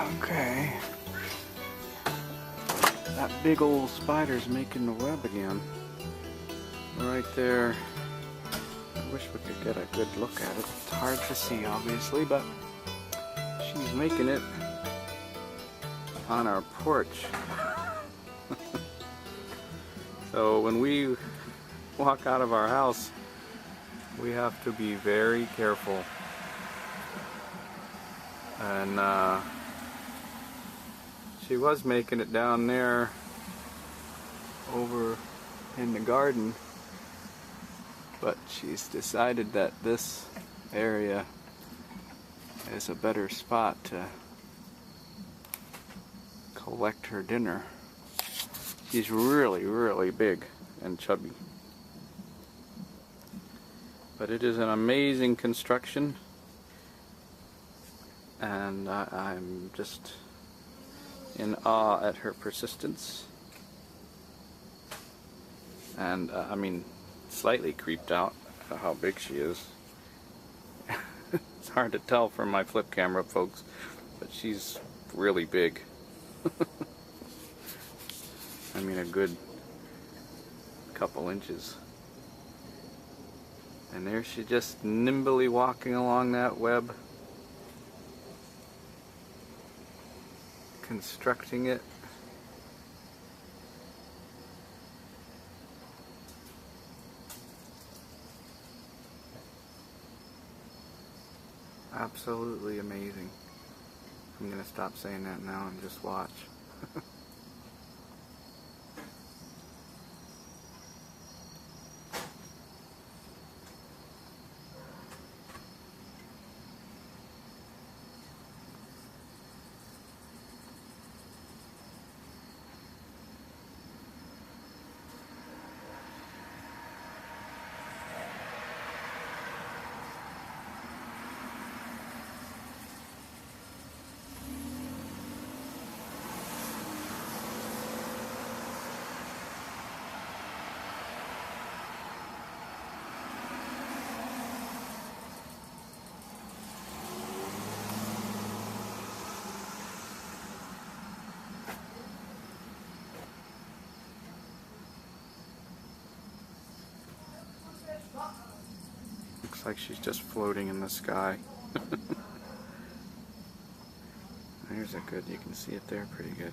Okay. That big old spider's making the web again. Right there. I wish we could get a good look at it. It's hard to see, obviously, but she's making it on our porch. So when we walk out of our house, we have to be very careful. And she was making it down there over in the garden, but she's decided that this area is a better spot to collect her dinner. She's really, really big and chubby. But it is an amazing construction, and I'm just in awe at her persistence. And I mean, slightly creeped out at how big she is. It's hard to tell from my flip camera, folks, but she's really big. I mean, a good couple inches. And there she just nimbly walking along that web, constructing it. Absolutely amazing. I'm gonna stop saying that now and just watch. Looks like she's just floating in the sky. There's a good, you can see it there pretty good.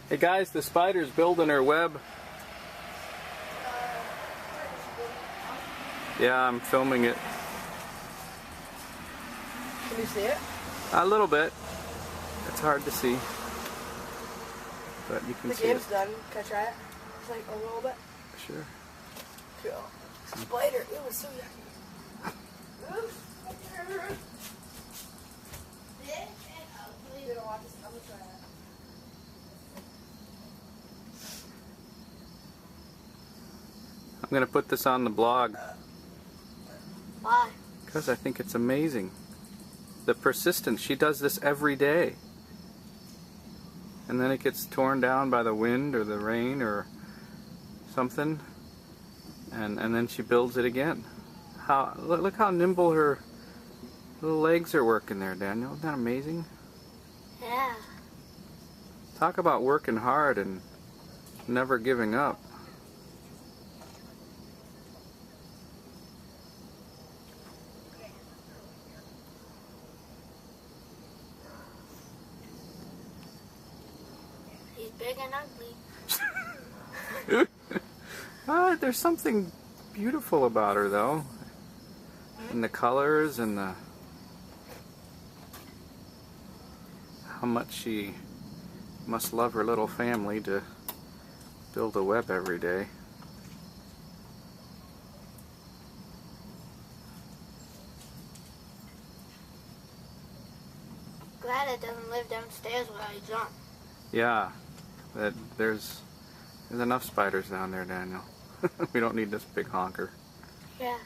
Hey guys, the spider's building her web. Yeah, I'm filming it. Can you see it? A little bit. It's hard to see, but you can see it. The game's done. Can I try it? It's like a little bit. Sure. Cool. Spider, it was so yucky. Oops. You don't want this? I'm gonna try it. I'm going to put this on the blog. Why? Because I think it's amazing. The persistence. She does this every day. And then it gets torn down by the wind or the rain or something. And then she builds it again. Look how nimble her little legs are working there, Daniel. Isn't that amazing? Yeah. Talk about working hard and never giving up. He's big and ugly. There's something beautiful about her, though. And the colors and the how much she must love her little family to build a web every day. live downstairs where I jump. Yeah, there's enough spiders down there, Daniel. We don't need this big honker. Yeah.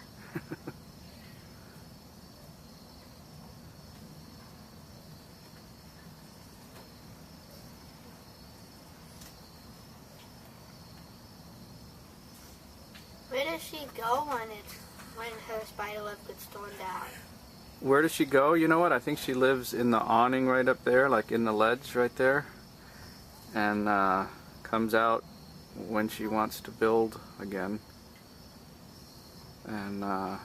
Where does she go when her spider web gets torn down? Where does she go? You know what? I think she lives in the awning right up there, like in the ledge right there. And comes out when she wants to build again. And I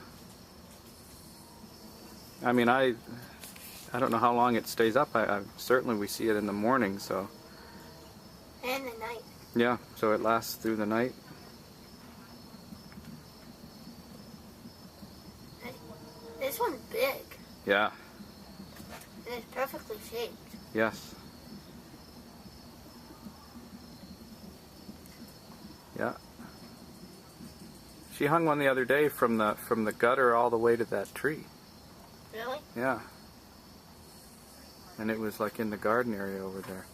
mean, I don't know how long it stays up. Certainly we see it in the morning, so. And the night. Yeah, so it lasts through the night. This one's big. Yeah. And it's perfectly shaped. Yes. Yeah. She hung one the other day from the gutter all the way to that tree. Really? Yeah. And it was like in the garden area over there.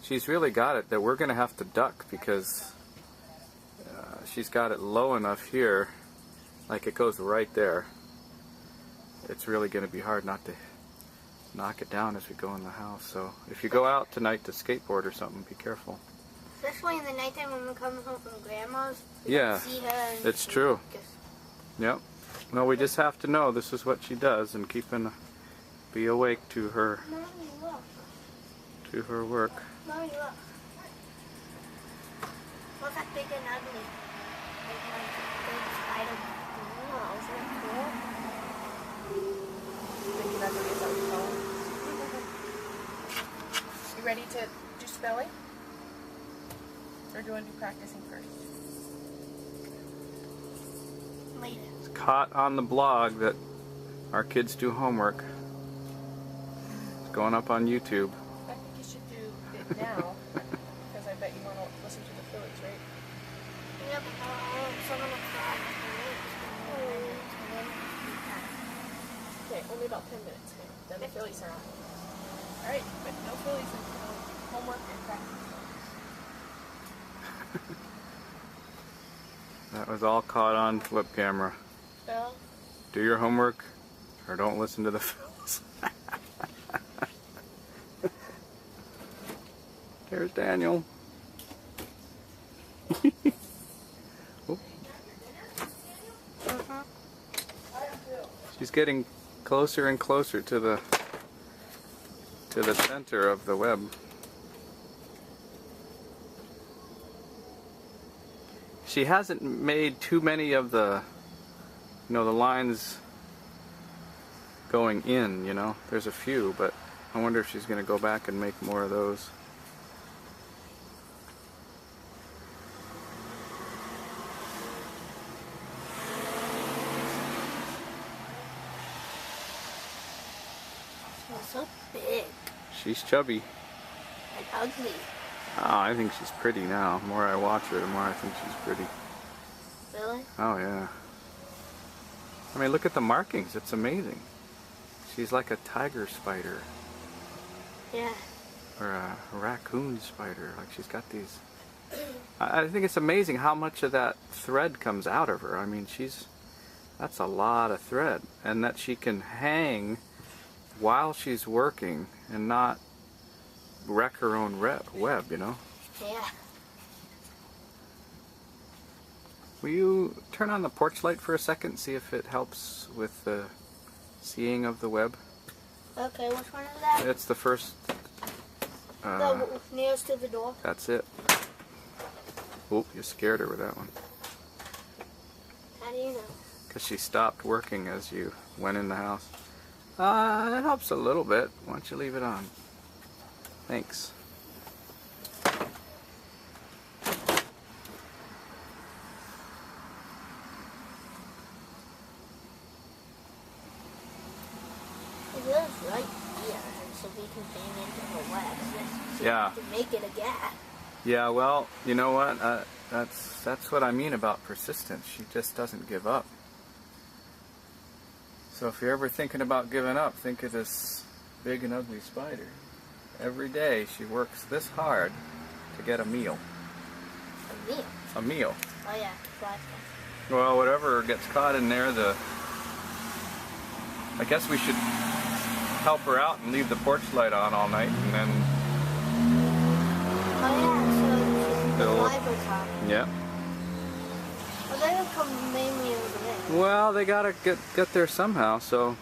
She's really got it that we're going to have to duck because she's got it low enough here, like it goes right there. It's really going to be hard not to knock it down as we go in the house. So if you go out tonight to skateboard or something, be careful. Especially in the nighttime when we come home from Grandma's. Yeah, See her and it's true. Yep. Well, we just have to know this is what she does and be awake to her. Mommy, look. To her work. Mommy, look. Look how big and ugly. Like my big spider. Wow, isn't that cool? Big and ugly is what we call it. You ready to do spelling? Or do you want to do practicing first? Later. It's caught on the blog that our kids do homework. It's going up on YouTube. I think you should do it now, because I bet you want to listen to the Phillies, right? Yeah, but someone will cry. Okay, only about 10 minutes. Okay, then the Phillies are on. Alright, but no Phillies until homework and practice. That was all caught on flip camera. Bill? Do your homework or don't listen to the Phillies. There's Daniel. Oh. She's getting closer and closer to the center of the web. She hasn't made too many of the, the lines going in, There's a few, but I wonder if she's going to go back and make more of those. She's so big She's chubby. and ugly. Oh, I think she's pretty now. The more I watch her, the more I think she's pretty. Really? Oh, yeah. I mean, look at the markings. It's amazing. She's like a tiger spider. Yeah. Or a raccoon spider. Like, she's got these... I think it's amazing how much of that thread comes out of her. I mean, that's a lot of thread. And that she can hang while she's working and not wreck her own web, Yeah. Will you turn on the porch light for a second, see if it helps with the seeing of the web? Okay, which one is that? It's the first... The nearest to the door? That's it. Oop, you scared her with that one. How do you know? Because she stopped working as you went in the house. It helps a little bit. Why don't you leave it on? Thanks. It lives right here, so we can bang into the web. So Yeah. to make it a gap. Yeah, well, you know what? That's what I mean about persistence. She just doesn't give up. So if you're ever thinking about giving up, think of this big and ugly spider. Every day she works this hard to get a meal. A meal? A meal. Oh yeah, flies. Well, whatever gets caught in there, I guess we should help her out and leave the porch light on all night, and then... Oh yeah, so the flies will come. Yeah. Well, they will come mainly over there. Well, they gotta get there somehow, so...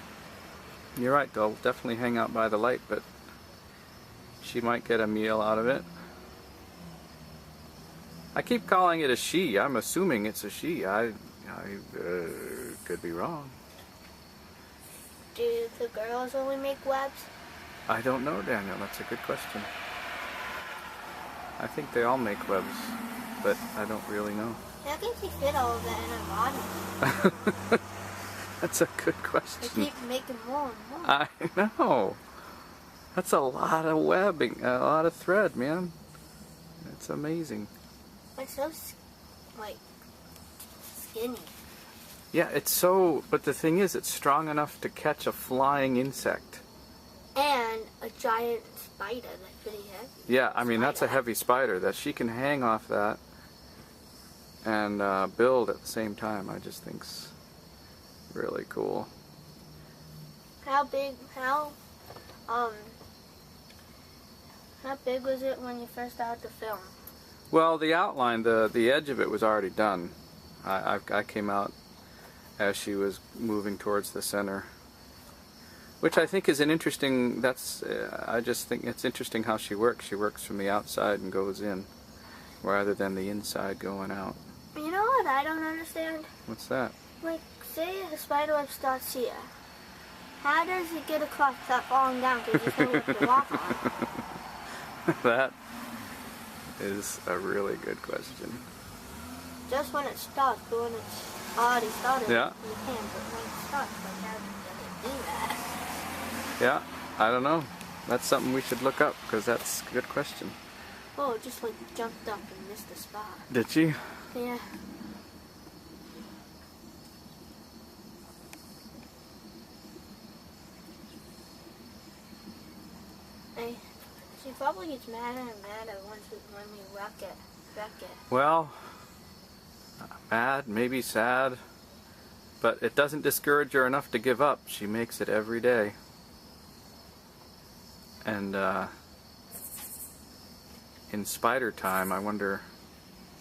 You're right, they'll definitely hang out by the light, but she might get a meal out of it. I keep calling it a she. I'm assuming it's a she. I could be wrong. Do the girls only make webs? I don't know, Daniel. That's a good question. I think they all make webs, but I don't really know. How can she fit all of that in her body? That's a good question. They keep making more and more. I know. That's a lot of webbing, a lot of thread, man. It's amazing. It's so, like, skinny. Yeah, it's so, but the thing is, it's strong enough to catch a flying insect. And a giant spider that's pretty heavy. Yeah, I mean, that's a heavy spider that she can hang off that and build at the same time. I just think's really cool. How big was it when you first started to film? Well, the outline, the edge of it was already done. I came out as she was moving towards the center, which I think is an interesting. I just think it's interesting how she works. She works from the outside and goes in, rather than the inside going out. You know what I don't understand? What's that? Like, say a spider web starts here. How does it get across without falling down? Because it's going to walk on. That is a really good question. Just when it starts, but when it's already started, Yeah. you can. But when it starts, like, how does it do that? Yeah, I don't know. That's something we should look up, because that's a good question. Oh, it just like jumped up and missed the spot. Did she? Yeah. She probably gets madder and madder when we wreck it. Well, mad, maybe sad, but it doesn't discourage her enough to give up. She makes it every day. And in spider time, I wonder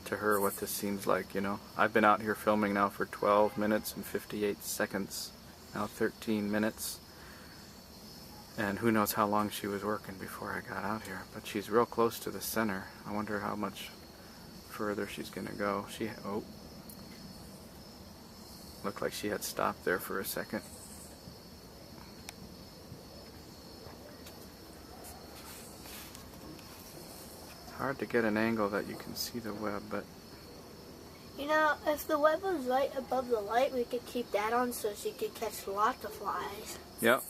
to her what this seems like, you know. I've been out here filming now for 12 minutes and 58 seconds, now 13 minutes. And who knows how long she was working before I got out here. But she's real close to the center. I wonder how much further she's going to go. Oh. Looked like she had stopped there for a second. It's hard to get an angle that you can see the web, but... You know, if the web was right above the light, we could keep that on so she could catch lots of flies. Yep.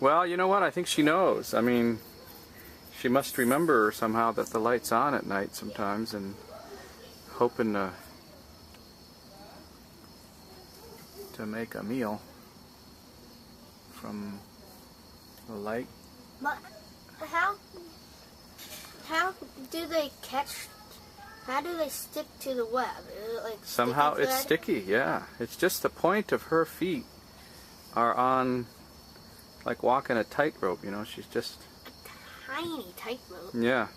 Well, you know what? I think she knows. I mean, she must remember somehow that the light's on at night sometimes, and hoping to make a meal from the light. But how do they catch? How do they stick to the web? Is it like somehow sticky it's thread? sticky? Yeah, it's just the point of her feet are on. Like walking a tightrope, you know, she's just... Tiny tightrope. Yeah.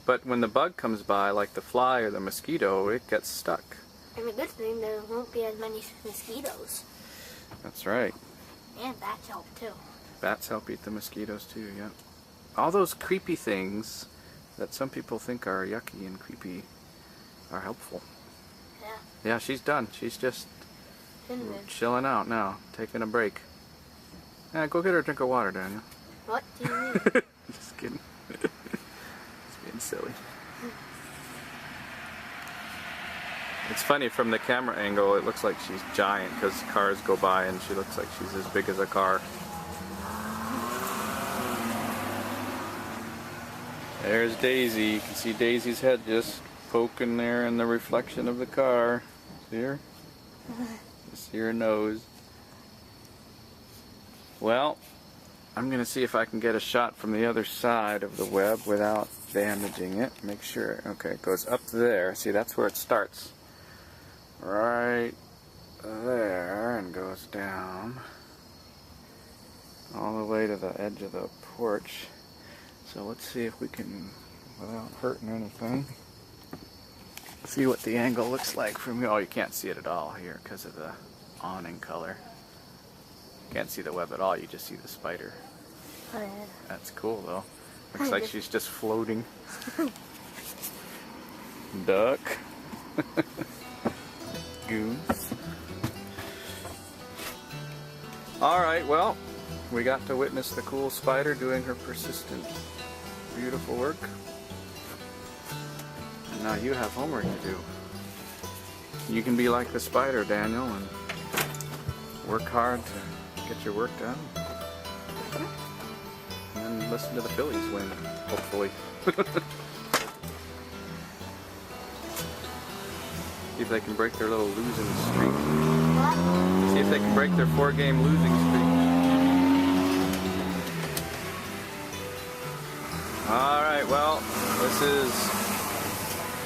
But when the bug comes by, like the fly or the mosquito, it gets stuck. And the good thing, there won't be as many mosquitoes. That's right. And bats help too. Bats help eat the mosquitoes too, yeah. All those creepy things that some people think are yucky and creepy are helpful. Yeah. Yeah, she's done. She's just chilling out now, taking a break. Yeah, go get her a drink of water, Daniel. What do you mean? Just kidding. Just being silly. It's funny, from the camera angle, it looks like she's giant because cars go by and she looks like she's as big as a car. There's Daisy. You can see Daisy's head just poking there in the reflection of the car. See her? You see her nose. Well, I'm going to see if I can get a shot from the other side of the web without damaging it. Make sure. Okay, it goes up there. See, that's where it starts. Right there, and goes down all the way to the edge of the porch. So let's see if we can, without hurting anything, see what the angle looks like from here. Oh, you can't see it at all here because of the awning color. Can't see the web at all, you just see the spider. Oh, yeah. That's cool though. Looks like she's just floating. Duck. Goose. Alright, well, we got to witness the cool spider doing her persistent, beautiful work. And now you have homework to do. You can be like the spider, Daniel, and work hard to get your work done. And then listen to the Phillies win, hopefully. See if they can break their little losing streak. What? See if they can break their 4-game losing streak. Alright, well, this is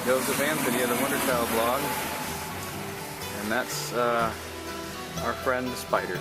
Joseph Anthony of the Wonder Child blog. And that's our friend the spider.